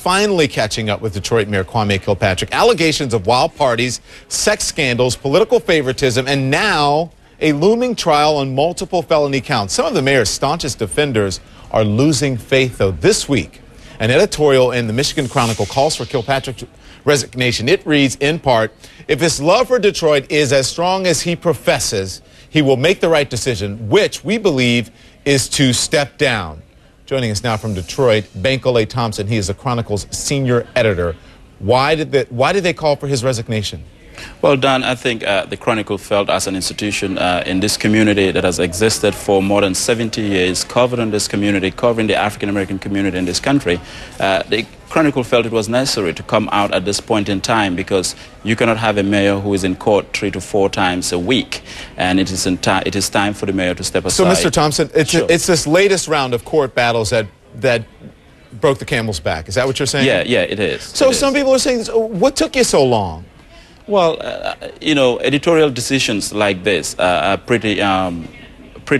finally catching up with Detroit Mayor Kwame Kilpatrick. Allegations of wild parties, sex scandals, political favoritism, and now a looming trial on multiple felony counts. Some of the mayor's staunchest defenders are losing faith, though. This week, an editorial in the Michigan Chronicle calls for Kilpatrick's resignation. It reads, in part, if his love for Detroit is as strong as he professes, he will make the right decision, which we believe is to step down. Joining us now from Detroit, Bankole Thompson. He is the Chronicle's senior editor. Why did they call for his resignation? Well, Don, I think the Chronicle felt as an institution in this community that has existed for more than 70 years, covering this community, covering the African-American community in this country, the Chronicle felt it was necessary to come out at this point in time because you cannot have a mayor who is in court 3 to 4 times a week, and it is time for the mayor to step aside. So, Mr. Thompson, it's this latest round of court battles that broke the camel's back. Is that what you're saying? Yeah, it is. So some people are saying, what took you so long? Well, you know, editorial decisions like this are pretty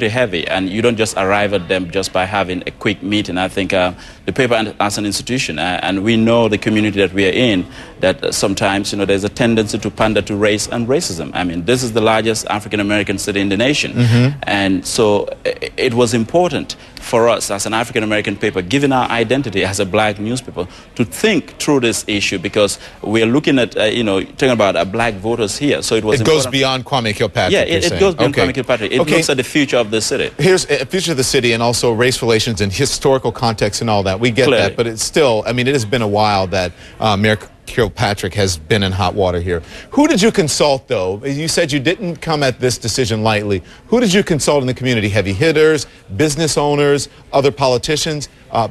heavy, and you don't just arrive at them just by having a quick meeting. I think the paper as an institution, and we know the community that we are in, that sometimes, you know, there's a tendency to pander to race and racism. I mean, this is the largest African-American city in the nation. And so it was important for us as an African-American paper, given our identity as a black newspaper, to think through this issue because we are looking at, you know, talking about black voters here. So it goes beyond Kwame Kilpatrick. Yeah, it goes beyond Kwame Kilpatrick. It looks at the future of the city. Here's a future of the city and also race relations and historical context and all that. We get Clearly. that, but it's still, I mean, it has been a while that Mayor Kilpatrick has been in hot water here. Who did you consult, though? You said you didn't come at this decision lightly. Who did you consult in the community? Heavy hitters, business owners, other politicians,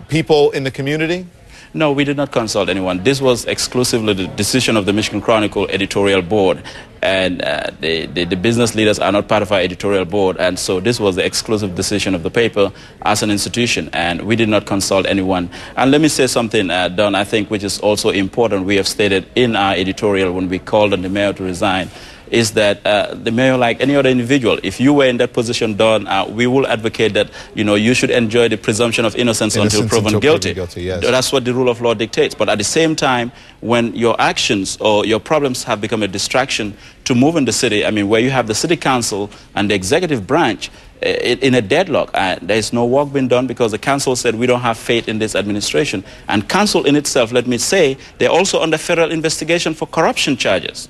people in the community? No, we did not consult anyone. This was exclusively the decision of the Michigan Chronicle editorial board. And the business leaders are not part of our editorial board. And so this was the exclusive decision of the paper as an institution. And we did not consult anyone. And let me say something, Don, I think, which is also important. We have stated in our editorial when we called on the mayor to resign, is that the mayor, like any other individual, if you were in that position, Don, we will advocate that, you know, you should enjoy the presumption of innocence until proven guilty. Yes. That's what the rule of law dictates. But at the same time, when your actions or your problems have become a distraction to move in the city, I mean, where you have the city council and the executive branch in a deadlock, there is no work being done because the council said we don't have faith in this administration. And council in itself, let me say, they're also under federal investigation for corruption charges.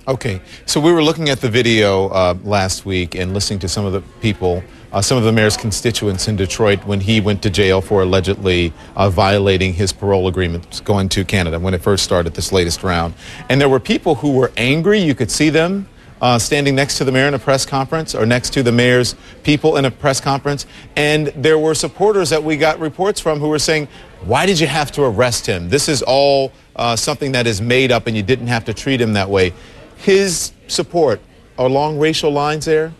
Okay, so we were looking at the video last week and listening to some of the people, some of the mayor's constituents in Detroit when he went to jail for allegedly violating his parole agreements going to Canada when it first started this latest round. And there were people who were angry. You could see them standing next to the mayor in a press conference or next to the mayor's people in a press conference. And there were supporters that we got reports from who were saying, why did you have to arrest him? This is all something that is made up and you didn't have to treat him that way. His support, along racial lines there?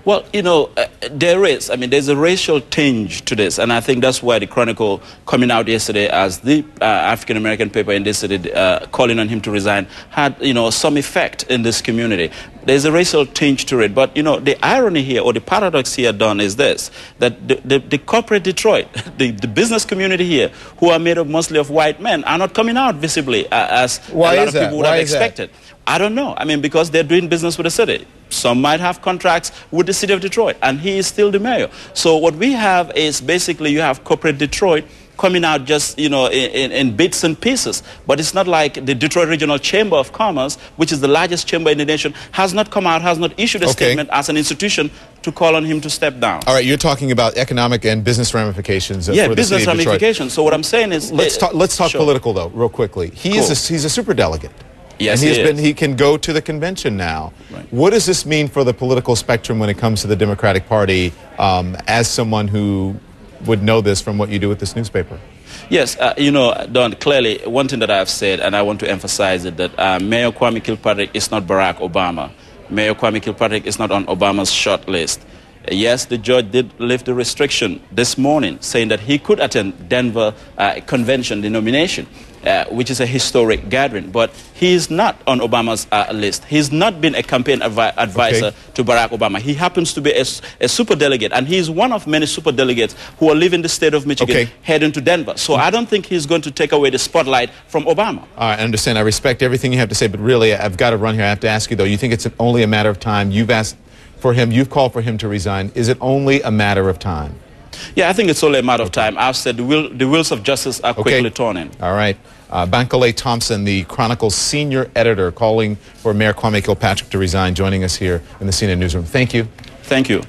Well, you know, there is. I mean, there's a racial tinge to this, and I think that's why the Chronicle, coming out yesterday as the African-American paper in this city, calling on him to resign, had, you know, some effect in this community. There's a racial tinge to it, but, you know, the irony here, or the paradox here, Don, is this, that the corporate Detroit, the business community here, who are made up mostly of white men, are not coming out visibly as a lot of people would have expected. I don't know. I mean, because they're doing business with the city. Some might have contracts with the city of Detroit, and he is still the mayor. So what we have is basically you have corporate Detroit coming out just, you know, in bits and pieces. But it's not like the Detroit Regional Chamber of Commerce, which is the largest chamber in the nation, has not come out, has not issued a statement as an institution to call on him to step down. All right, you're talking about economic and business ramifications. Yeah, for business the city of ramifications. So what I'm saying is... Let's talk sure. political, though, real quickly. He's a superdelegate. Yes, and he can go to the convention now. Right. What does this mean for the political spectrum when it comes to the Democratic Party, as someone who would know this from what you do with this newspaper? Yes, you know, Don, clearly, one thing that I've said, and I want to emphasize it, that Mayor Kwame Kilpatrick is not Barack Obama. Mayor Kwame Kilpatrick is not on Obama's short list. Yes, the judge did lift the restriction this morning, saying that he could attend Denver convention, the nomination, which is a historic gathering. But he is not on Obama's list. He's not been a campaign advisor to Barack Obama. He happens to be a superdelegate, and he's one of many superdelegates who are leaving the state of Michigan heading to Denver. So I don't think he's going to take away the spotlight from Obama. I understand. I respect everything you have to say, but really, I've got to run here. I have to ask you, though, you think it's only a matter of time? You've asked for him, you've called for him to resign. Is it only a matter of time? Yeah, I think it's only a matter of time. I've said the wheels of justice are quickly turning. All right. Bankole Thompson, the Chronicle Senior Editor, calling for Mayor Kwame Kilpatrick to resign, joining us here in the CNN Newsroom. Thank you. Thank you.